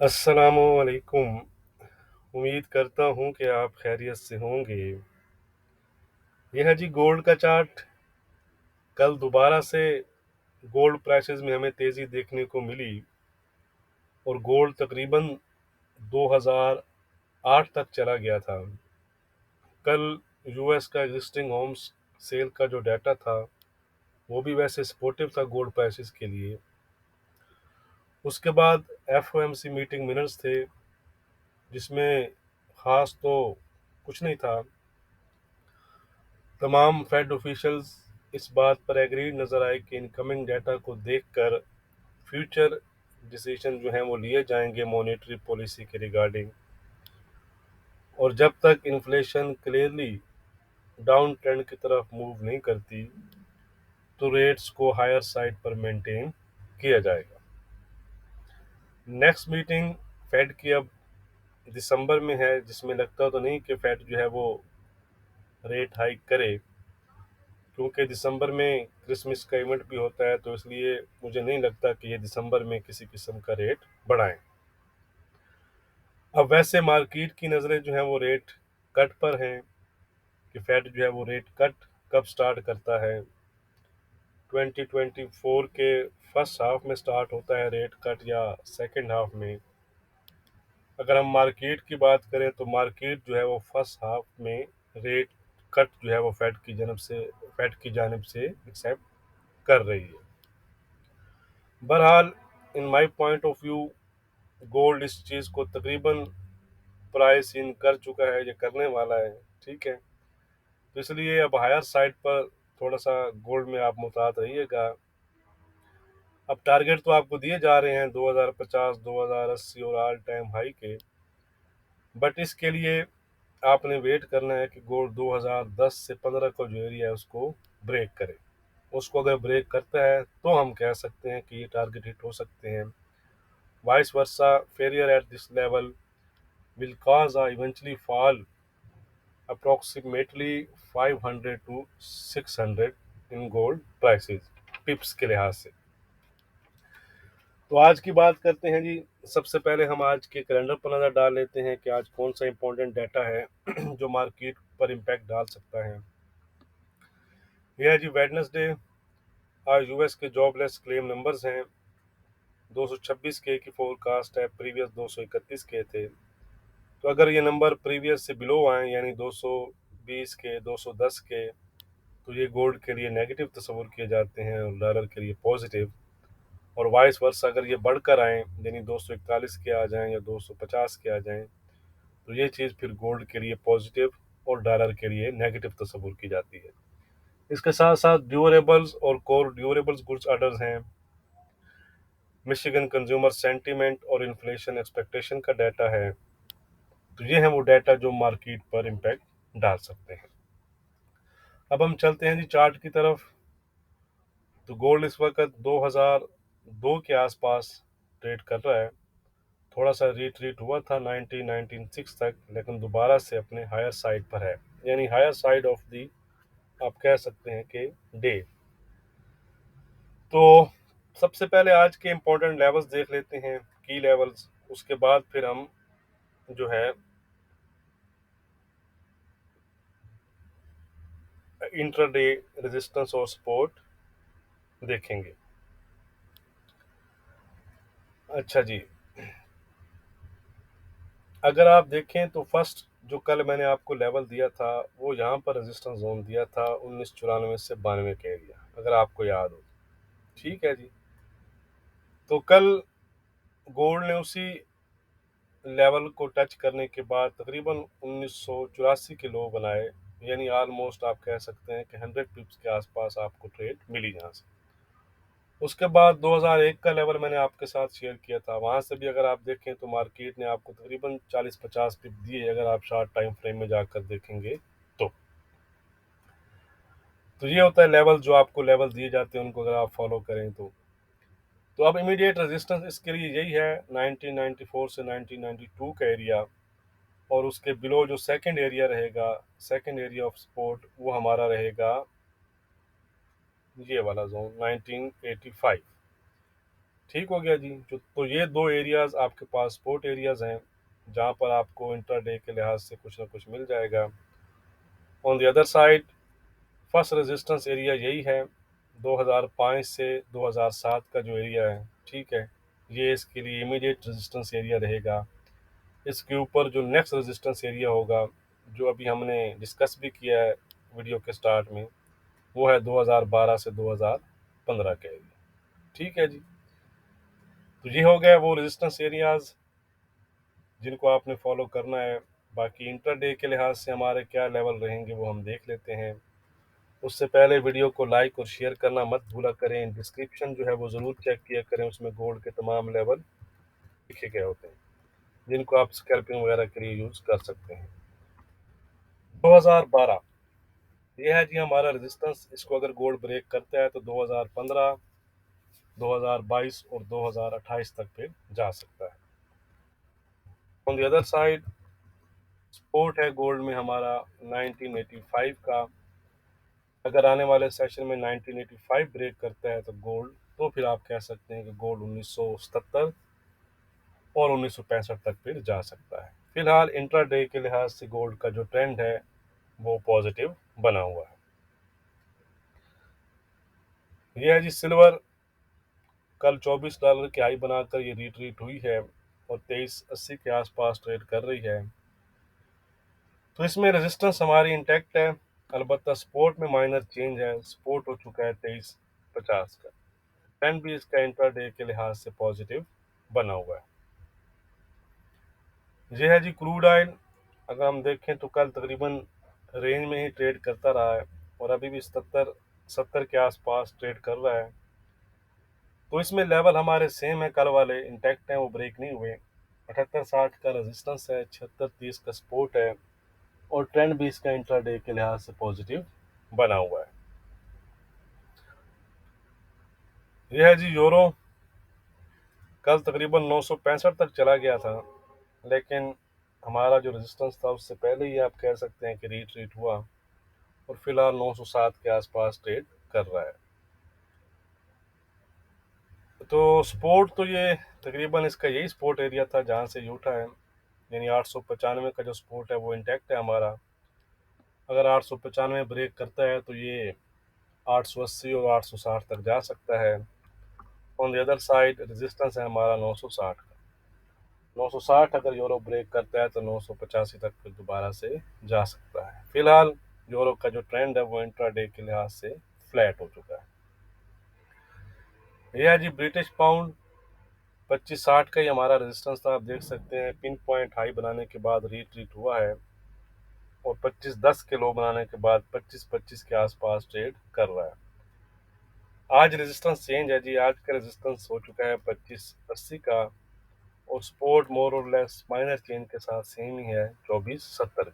अस्सलामुअलैकुम। उम्मीद करता हूँ कि आप खैरियत से होंगे। यह है जी गोल्ड का चार्ट। कल दोबारा से गोल्ड प्राइसेस में हमें तेज़ी देखने को मिली और गोल्ड तकरीबन 2008 तक चला गया था। कल यूएस का एग्जिस्टिंग होम्स सेल का जो डाटा था वो भी वैसे सपोर्टिव था गोल्ड प्राइसेस के लिए। उसके बाद एफओएमसी मीटिंग मिनट्स थे जिसमें ख़ास तो कुछ नहीं था। तमाम फेड ऑफिशियल्स इस बात पर एग्री नज़र आए कि इनकमिंग डाटा को देखकर फ्यूचर डिसीजन जो हैं वो लिए जाएंगे मॉनेटरी पॉलिसी के रिगार्डिंग। और जब तक इन्फ्लेशन क्लियरली डाउन ट्रेंड की तरफ मूव नहीं करती तो रेट्स को हायर साइड पर मेंटेन किया जाएगा। नेक्स्ट मीटिंग फेड की अब दिसंबर में है, जिसमें लगता तो नहीं कि फेड जो है वो रेट हाइक करे, क्योंकि दिसंबर में क्रिसमस का इवेंट भी होता है, तो इसलिए मुझे नहीं लगता कि ये दिसंबर में किसी किस्म का रेट बढ़ाएं। अब वैसे मार्केट की नज़रें जो हैं वो रेट कट पर हैं कि फेड जो है वो रेट कट कब स्टार्ट करता है। 2024 के फर्स्ट हाफ में स्टार्ट होता है रेट कट या सेकंड हाफ में। अगर हम मार्केट की बात करें तो मार्केट जो है वो फर्स्ट हाफ में रेट कट जो है वो फेड की जानब से एक्सेप्ट कर रही है। बहरहाल in my point of view gold इस चीज़ को तकरीबन प्राइस इन कर चुका है, ये करने वाला है। ठीक है, तो इसलिए अब हायर साइड पर थोड़ा सा गोल्ड में आप मुहतात रहिएगा। अब टारगेट तो आपको दिए जा रहे हैं 2050, 2080 और ऑल टाइम हाई के, बट इसके लिए आपने वेट करना है कि गोल्ड 2010 से 15 का जो एरिया है उसको ब्रेक करे। उसको अगर ब्रेक करता है तो हम कह सकते हैं कि ये टारगेट हिट हो सकते हैं। Vice versa failure at this level will cause a eventually fall approximately 500 to 600 in gold prices पिप्स के लिहाज से। तो आज की बात करते हैं जी। सबसे पहले हम आज के कैलेंडर पर नज़र डाल लेते हैं कि आज कौन सा इंपॉर्टेंट डाटा है जो मार्केट पर इम्पैक्ट डाल सकता है। यह है जी वेडनेसडे। आज यूएस के जॉबलेस क्लेम नंबर्स हैं। 226 के की फोरकास्ट है, प्रीवियस 231 के थे। तो अगर ये नंबर प्रीवियस से बिलो आए यानी 220 के, 210 के, तो ये गोल्ड के लिए नेगेटिव तस्वुर किए जाते हैं और डॉलर के लिए पॉजिटिव। और वाइस वर्स अगर ये बढ़कर आएँ यानी 241 के आ जाएं या 250 के आ जाएं, तो ये चीज़ फिर गोल्ड के लिए पॉजिटिव और डॉलर के लिए नेगेटिव तस्वुर की जाती है। इसके साथ साथ ड्यूरेबल्स और कोर ड्यूरेबल्स गुड्स ऑर्डर्स हैं, मिशिगन कंज्यूमर सेंटीमेंट और इन्फ्लेशन एक्सपेक्टेशन का डाटा है। तो ये हैं वो डाटा जो मार्केट पर इम्पैक्ट डाल सकते हैं। अब हम चलते हैं जी चार्ट की तरफ। तो गोल्ड इस वक्त 2002 के आसपास ट्रेड कर रहा है। थोड़ा सा रिट्रीट हुआ था 1996 तक, लेकिन दोबारा से अपने हायर साइड पर है, यानी हायर साइड ऑफ दी आप कह सकते हैं कि डे। तो सबसे पहले आज के इम्पोर्टेंट लेवल्स देख लेते हैं, की लेवल्स। उसके बाद फिर हम जो है इंट्राडे रेजिस्टेंस और सपोर्ट देखेंगे। अच्छा जी, अगर आप देखें तो फर्स्ट जो कल मैंने आपको लेवल दिया था वो यहाँ पर रेजिस्टेंस जोन दिया था 1994 से 92 के एरिया, अगर आपको याद हो। ठीक है जी, तो कल गोल्ड ने उसी लेवल को टच करने के बाद तकरीबन 1984 के लो बनाए, यानी आलमोस्ट आप कह सकते हैं कि 100 पिप्स के आसपास आपको ट्रेड मिली यहाँ से। उसके बाद 2001 का लेवल मैंने आपके साथ शेयर किया था, वहाँ से भी अगर आप देखें तो मार्केट ने आपको तकरीबन 40-50 पिप दिए, अगर आप शार्ट टाइम फ्रेम में जाकर देखेंगे तो। तो ये होता है लेवल, जो आपको लेवल दिए जाते हैं उनको अगर आप फॉलो करें तो अब इमीडिएट रेजिस्टेंस इसके लिए यही है 1994 से 1992 का एरिया, और उसके बिलो जो सेकंड एरिया रहेगा, सेकंड एरिया ऑफ सपोर्ट, वो हमारा रहेगा ये वाला जोन 1985। ठीक हो गया जी। जो तो ये दो एरियाज आपके पास सपोर्ट एरियाज हैं, जहाँ पर आपको इंट्राडे के लिहाज से कुछ ना कुछ मिल जाएगा। On the other side first resistance area यही है, 2005 से 2007 का जो एरिया है, ठीक है, ये इसके लिए इमीडिएट रेजिस्टेंस एरिया रहेगा। इसके ऊपर जो नेक्स्ट रेजिस्टेंस एरिया होगा, जो अभी हमने डिस्कस भी किया है वीडियो के स्टार्ट में, वो है 2012 से 2015 का एरिया। ठीक है जी। तो ये हो गया वो रेजिस्टेंस एरियाज जिनको आपने फॉलो करना है। बाकी इंटरडे के लिहाज से हमारे क्या लेवल रहेंगे वो हम देख लेते हैं। उससे पहले वीडियो को लाइक और शेयर करना मत भूला करें। डिस्क्रिप्शन जो है वो ज़रूर चेक किया करें, उसमें गोल्ड के तमाम लेवल लिखे गए होते हैं जिनको आप स्कैल्पिंग वगैरह के लिए यूज़ कर सकते हैं। 2012 ये है जी हमारा रेजिस्टेंस। इसको अगर गोल्ड ब्रेक करता है तो 2015, 2022 और 2028 तक फिर जा सकता है। On the other side support है गोल्ड में हमारा 1985 का। अगर आने वाले सेशन में 1985 ब्रेक करता है तो गोल्ड, तो फिर आप कह सकते हैं कि गोल्ड 1977 और 1965 तक फिर जा सकता है। फिलहाल इंट्राडे के लिहाज से गोल्ड का जो ट्रेंड है वो पॉजिटिव बना हुआ है। यह है जी सिल्वर। कल $24 की हाई बनाकर ये रिट्रीट हुई है और 2380 के आसपास ट्रेड कर रही है। तो इसमें रेजिस्टेंस हमारी इंटैक्ट है, अलबत्ता सपोर्ट में माइनर चेंज है। सपोर्ट हो चुका है 2350 का। ट्रेंड भी इसका इंट्राडे के लिहाज से पॉजिटिव बना हुआ है। यह है जी क्रूड ऑयल। अगर हम देखें तो कल तकरीबन रेंज में ही ट्रेड करता रहा है और अभी भी 70 के आसपास ट्रेड कर रहा है। तो इसमें लेवल हमारे सेम है, कल वाले इंटैक्ट हैं, वो ब्रेक नहीं हुए। 7860 का रेजिस्टेंस है, 7630 का सपोर्ट है और ट्रेंड भी इसका इंट्राडे के लिहाज से पॉजिटिव बना हुआ है। यह है जी यूरो। कल तकरीबन 965 तक चला गया था, लेकिन हमारा जो रेजिस्टेंस था उससे पहले ही आप कह सकते हैं कि रिट्रीट हुआ और फिलहाल 907 के आसपास ट्रेड कर रहा है। तो सपोर्ट तो ये तकरीबन इसका यही सपोर्ट एरिया था जहाँ से ये उठा है, यानी 895 का जो सपोर्ट है वो इंटैक्ट है हमारा। अगर 895 ब्रेक करता है तो ये 880 और 860 तक जा सकता है। On the other side resistance है हमारा 960 का। 960 अगर यूरो ब्रेक करता है तो 985 तक फिर दोबारा से जा सकता है। फिलहाल यूरो का जो ट्रेंड है वो इंट्राडे के लिहाज से फ्लैट हो चुका है। यह है जी ब्रिटिश पाउंड। 2560 का ही हमारा रेजिस्टेंस था, आप देख सकते हैं। पिन पॉइंट हाई बनाने के बाद रिट्रीट हुआ है और 2510 के लो बनाने के बाद 2525 के आसपास ट्रेड कर रहा है। आज रेजिस्टेंस चेंज है जी। आज का रेजिस्टेंस हो चुका है 2580 का और सपोर्ट मोर और लेस माइनर चेंज के साथ सेम ही है 2470 की।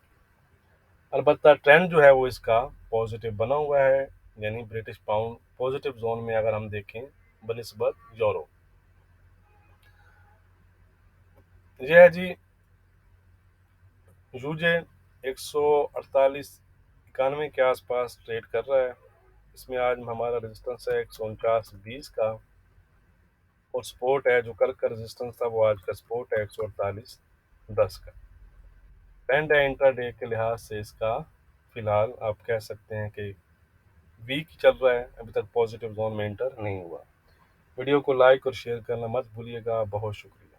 अलबत्ता ट्रेंड जो है वो इसका पॉजिटिव बना हुआ है, यानी ब्रिटिश पाउंड पॉजिटिव जोन में अगर हम देखें बनिस्बत यूरो। यह है जी यूजे 14891 के आसपास ट्रेड कर रहा है। इसमें आज हमारा रेजिस्टेंस है 149.20 का और सपोर्ट है, जो कल का रेजिस्टेंस था वो आज का सपोर्ट है 148.10 का। ट्रेंड है इंट्राडे के लिहाज से इसका फिलहाल आप कह सकते हैं कि वीक चल रहा है, अभी तक पॉजिटिव जोन में एंटर नहीं हुआ। वीडियो को लाइक और शेयर करना मत भूलिएगा। बहुत शुक्रिया।